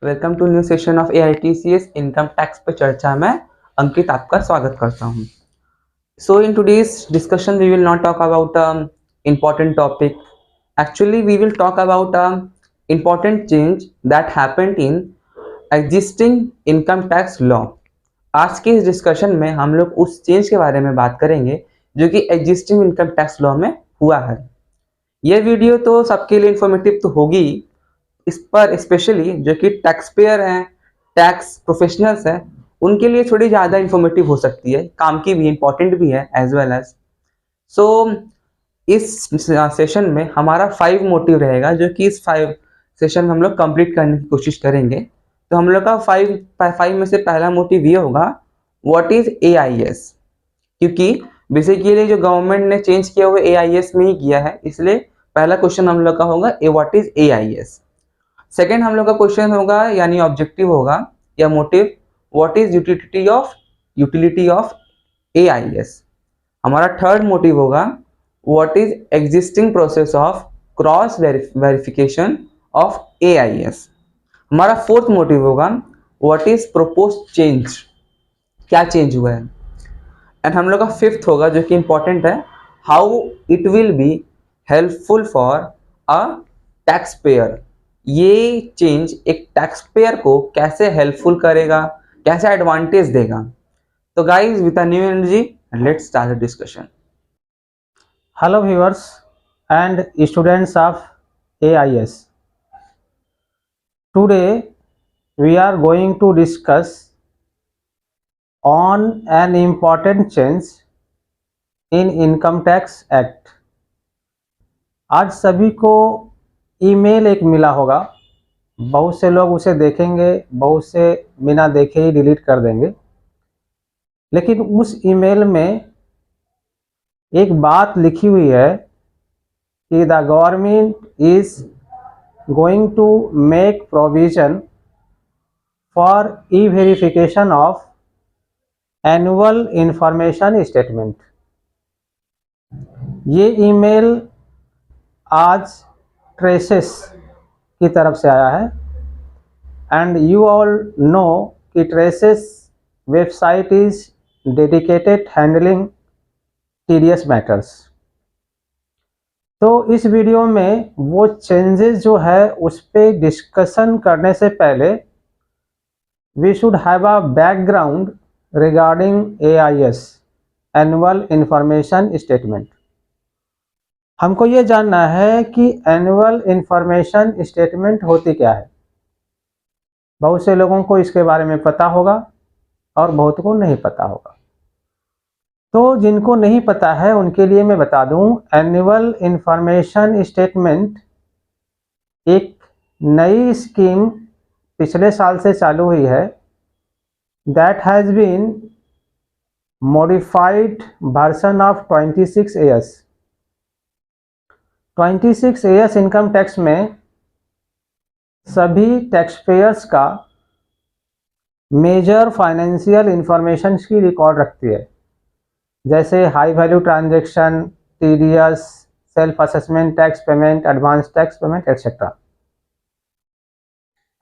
Welcome to new session of AITCS income tax पर चर्चा में अंकित आपका स्वागत करता हूँ। So in today's discussion we will not talk about important topic. Actually we will talk about important change that happened in existing income tax law. आज के इस डिस्कशन में हम लोग उस चेंज के बारे में बात करेंगे जो कि एग्जिस्टिंग इनकम टैक्स लॉ में हुआ है। यह वीडियो तो सबके लिए इंफॉर्मेटिव तो होगी, इस पर स्पेशली जो कि टैक्स पेयर हैं, टैक्स प्रोफेशनल्स हैं, उनके लिए थोड़ी ज़्यादा इंफॉर्मेटिव हो सकती है, काम की भी, इंपॉर्टेंट भी है एज वेल एज। सो इस सेशन में हमारा 5 मोटिव रहेगा जो कि इस 5 सेशन में हम लोग कंप्लीट करने की कोशिश करेंगे। तो हम लोग का 5 में से पहला मोटिव ये होगा, व्हाट इज AIS, क्योंकि बेसिकली जो गवर्नमेंट ने चेंज किया हुआ AIS में ही किया है, इसलिए पहला क्वेश्चन हम लोग का होगा व्हाट इज AIS। सेकेंड हम लोग का क्वेश्चन होगा यानी ऑब्जेक्टिव होगा या motive, what is utility of AIS। हमारा थर्ड मोटिव होगा, what is existing process of cross verification of AIS। हमारा फोर्थ मोटिव होगा, व्हाट इज प्रोपोज्ड चेंज, क्या चेंज हुआ है। एंड हम लोग का फिफ्थ होगा जो कि इंपॉर्टेंट है, how it will be helpful for a tax payer. ये चेंज एक टैक्स पेयर को कैसे हेल्पफुल करेगा, कैसे एडवांटेज देगा। तो guys with a new energy let's start the discussion. Hello viewers and students of AIS. Today we are going to discuss on an important change in Income Tax Act. आज सभी को email एक मिला होगा, बहुत से लोग उसे देखेंगे, बहुत से बिना देखे ही डिलीट कर देंगे। लेकिन उस ईमेल में एक बात लिखी हुई है कि the government is going to make provision for e-verification of annual information statement. ये ईमेल आज ट्रेसेस की तरफ से आया है एंड यू ऑल नो कि TRACES website is dedicated handling TDS matters. तो इस वीडियो में वो चेंजेस जो है उस पर डिस्कशन करने से पहले we should have a background regarding AIS, annual information statement. हमको ये जानना है कि एनुअल इंफॉर्मेशन स्टेटमेंट होती क्या है। बहुत से लोगों को इसके बारे में पता होगा और बहुत को नहीं पता होगा। तो जिनको नहीं पता है उनके लिए मैं बता दूं, एनुअल इंफॉर्मेशन स्टेटमेंट एक नई स्कीम पिछले साल से चालू हुई है, that has been modified version of 26AS। 26AS income tax में सभी टैक्स पेयर्स का मेजर फाइनेंशियल इंफॉर्मेशन की रिकॉर्ड रखती है, जैसे high value transaction, TDS, self assessment tax payment, advance tax payment etcetera.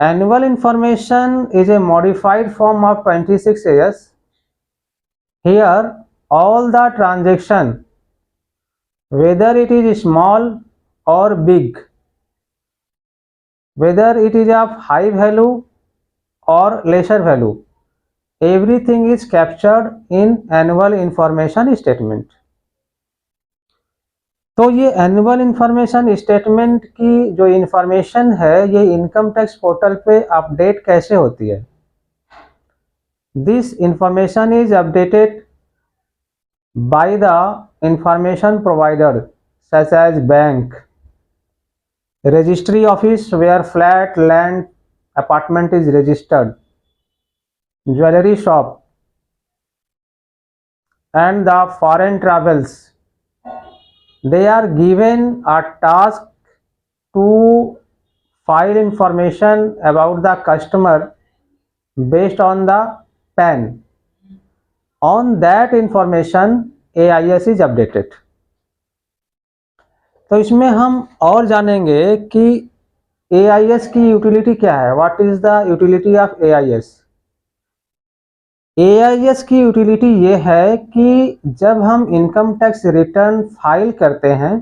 Annual information is a modified form of 26AS। Here all the transaction, whether it is small or big, whether it is of high value or lesser value, everything is captured in annual information statement। तो ये annual information statement की जो information है ये income tax portal पे update कैसे होती है। This information is updated by the information provider such as bank, registry office where flat, land, apartment is registered, jewellery shop and the foreign travels। They are given a task to file information about the customer based on the PAN। On that information AIS is updated। तो इसमें हम और जानेंगे कि AIS की utility क्या है? What is the utility of AIS? AIS की यूटिलिटी ये है कि जब हम इनकम टैक्स रिटर्न फाइल करते हैं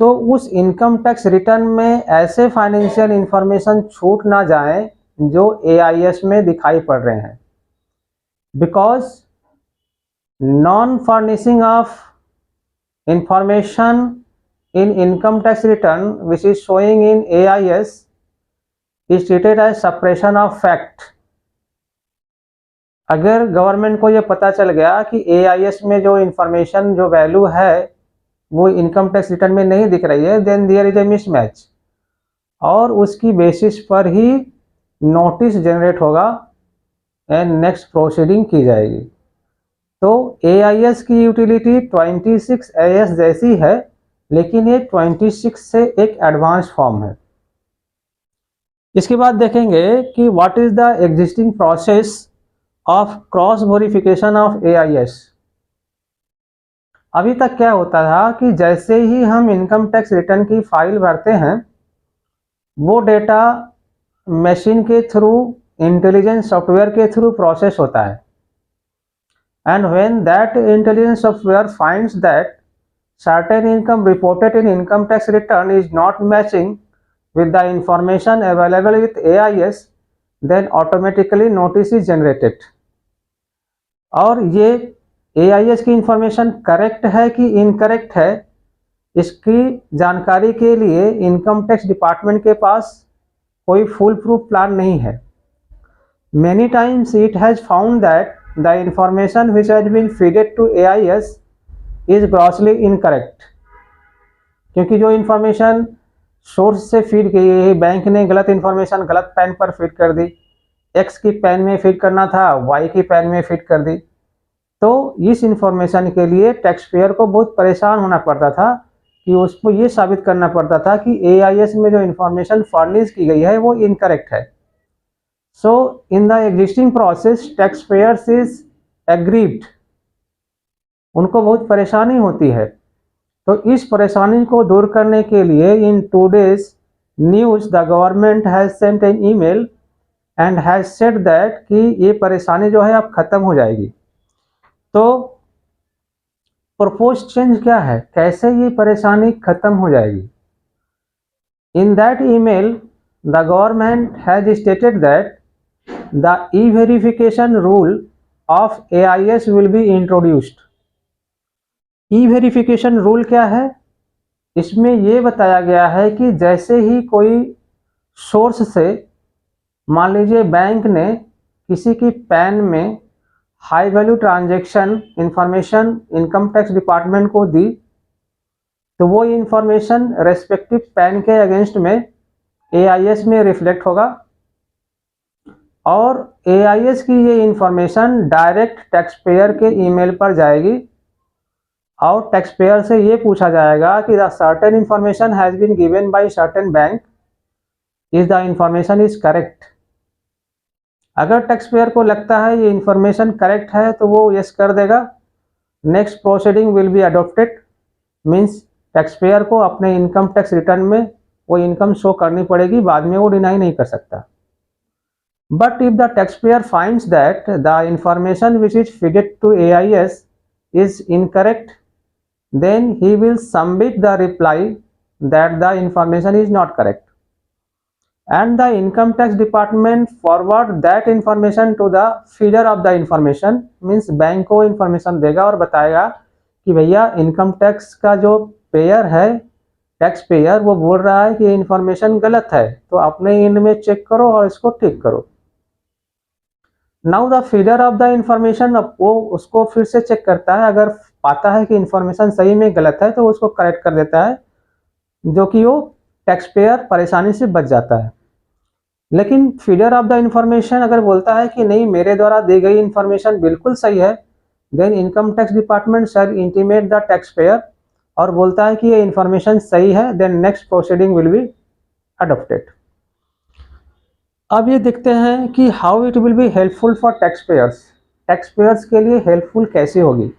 तो उस इनकम टैक्स रिटर्न में ऐसे फाइनेंशियल इंफॉर्मेशन छूट ना जाए जो AIS में दिखाई पड़ रहे हैं, because non furnishing of information in income tax return which is showing in AIS is treated as suppression of fact. अगर गवर्नमेंट को ये पता चल गया कि AIS में जो इंफॉर्मेशन जो वैल्यू है वो इनकम टैक्स रिटर्न में नहीं दिख रही है, then there is a mismatch, और उसकी बेसिस पर ही नोटिस जनरेट होगा एंड नेक्स्ट प्रोसीडिंग की जाएगी। तो AIS की यूटिलिटी 26 AS जैसी है, लेकिन ये 26 से एक एडवांस फॉर्म है। इसके बाद देखेंगे कि what is the existing process of cross verification of AIS। अभी तक क्या होता था कि जैसे ही हम इनकम टैक्स रिटर्न की फाइल भरते हैं वो डेटा मशीन के थ्रू, इंटेलिजेंस सॉफ्टवेयर के थ्रू प्रोसेस होता है, and when that intelligence software finds that certain income reported in income tax return is not matching with the information available with AIS, then automatically notice is generated। और ये AIS की information correct है कि incorrect है, इसकी जानकारी के लिए इनकम टैक्स डिपार्टमेंट के पास कोई फुल प्रूफ प्लान नहीं है। Many times it has found that the information which has been fed to AIS is grossly incorrect, क्योंकि जो इन्फॉर्मेशन सोर्स से फीड की गई है, बैंक ने गलत इन्फॉर्मेशन गलत पैन पर फीड कर दी, एक्स की पैन में फीड करना था वाई की पैन में फीड कर दी। तो इस इन्फॉर्मेशन के लिए टैक्स पेयर को बहुत परेशान होना पड़ता था कि उसको ये साबित करना पड़ता था कि AIS में जो इन्फॉर्मेशन फर्निश की गई है वो इनकरेक्ट है। So in the existing process tax payers is aggrieved, उनको बहुत परेशानी होती है। तो इस परेशानी को दूर करने के लिए in today's news the government has sent an email and has said that कि ये परेशानी जो है अब ख़त्म हो जाएगी। तो प्रपोज चेंज क्या है, कैसे ये परेशानी ख़त्म हो जाएगी? In that email the government has stated that the e-verification rule of AIS will be introduced. E-verification rule क्या है? इसमें ये बताया गया है कि जैसे ही कोई सोर्स से, मान लीजिए बैंक ने किसी की पैन में high value transaction information income tax department को दी, तो वो इंफॉर्मेशन रेस्पेक्टिव पैन के अगेंस्ट में AIS में रिफ्लेक्ट होगा, और AIS की ये इंफॉर्मेशन डायरेक्ट टैक्स पेयर के ईमेल पर जाएगी, और टैक्स पेयर से ये पूछा जाएगा कि the certain information has been given by certain bank, is the information is correct. अगर टैक्स पेयर को लगता है ये इंफॉर्मेशन करेक्ट है तो वो यस कर देगा, next proceeding will be adopted, means tax payer को अपने इनकम टैक्स रिटर्न में वो इनकम शो करनी पड़ेगी, बाद में वो डिनाई नहीं कर सकता। But if the tax payer finds that the information which is feeded to AIS is incorrect, then he will submit the reply that the information is not correct, and the income tax department forward that information to the feeder of the information, means bank को information देगा और बताएगा कि भैया income tax का जो pair है, tax payer, वो बोल रहा है कि इंफॉर्मेशन गलत है, तो अपने एंड में चेक करो और इसको ठीक करो। Now the feeder of the information, वो उसको फिर से चेक करता है, अगर पाता है कि इंफॉर्मेशन सही में गलत है तो उसको करेक्ट कर देता है, जो कि वो टैक्स पेयर परेशानी से बच जाता है। लेकिन फीडर ऑफ द इंफॉर्मेशन अगर बोलता है कि नहीं, मेरे द्वारा दी गई इंफॉर्मेशन बिल्कुल सही है, then income tax department shall intimate the tax payer, और बोलता है कि ये इंफॉर्मेशन सही है, then next proceeding will be adopted. अब ये देखते हैं कि how it will be helpful for tax payers. Tax payers के लिए हेल्पफुल कैसे होगी?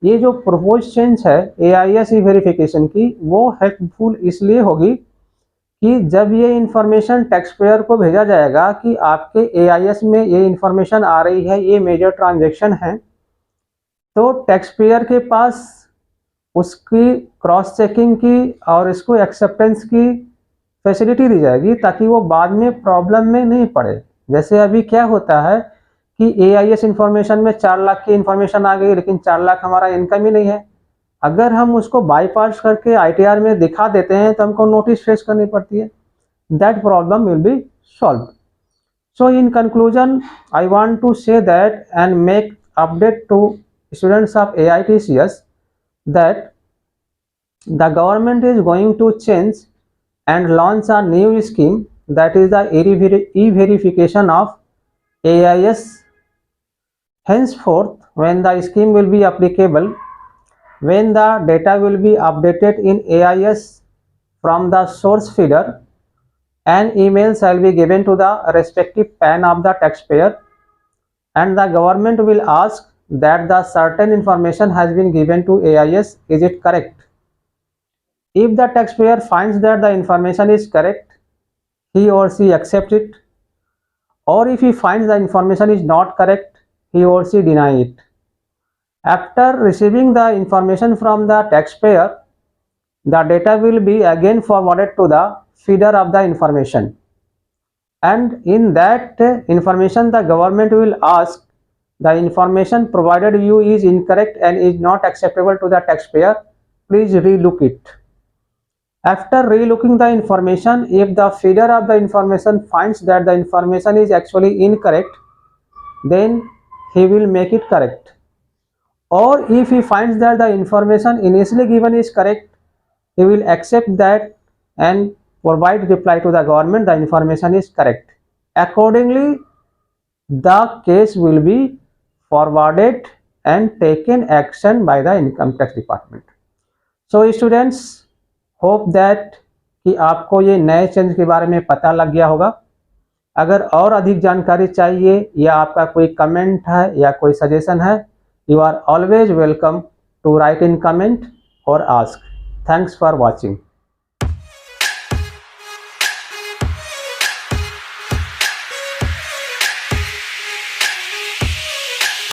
ये जो प्रपोज चेंज है AIS ई-वेरिफिकेशन की, वो हेल्पफुल इसलिए होगी कि जब ये इंफॉर्मेशन टैक्स पेयर को भेजा जाएगा कि आपके AIS में ये इंफॉर्मेशन आ रही है, ये मेजर ट्रांजैक्शन है, तो टैक्स पेयर के पास उसकी क्रॉस चेकिंग की और इसको एक्सेप्टेंस की फैसिलिटी दी जाएगी ताकि वो बाद में प्रॉब्लम में नहीं पड़े। जैसे अभी क्या होता है कि AIS इंफॉर्मेशन में 4 लाख की इंफॉर्मेशन आ गई, लेकिन 4 लाख हमारा इनकम ही नहीं है। अगर हम उसको बाईपास करके ITR में दिखा देते हैं तो हमको नोटिस फेस करनी पड़ती है। That problem will be solve. So in conclusion, I want to say that and make update to students of AITCS that the government is going to change and launch a new scheme, that is the e-verification of AIS. Henceforth, when the scheme will be applicable, when the data will be updated in AIS from the source feeder, an email shall be given to the respective PAN of the taxpayer, and the government will ask that the certain information has been given to AIS, is it correct? If the taxpayer finds that the information is correct, he or she accepts it, or if he finds the information is not correct, he or she deny it. After receiving the information from the taxpayer, the data will be again forwarded to the feeder of the information, and in that information the government will ask, the information provided you is incorrect and is not acceptable to the taxpayer, please relook it. After relooking the information, if the feeder of the information finds that the information is actually incorrect, then he will make it correct. Or if he finds that the information initially given is correct, he will accept that and provide reply to the government, the information is correct. Accordingly, the case will be forwarded and taken action by the income tax department. So students, hope that कि आपको ये नए change के बारे में पता लग गया होगा। अगर और अधिक जानकारी चाहिए या आपका कोई कमेंट है या कोई सजेशन है, you are always welcome to write in comment और आस्क। Thanks for watching.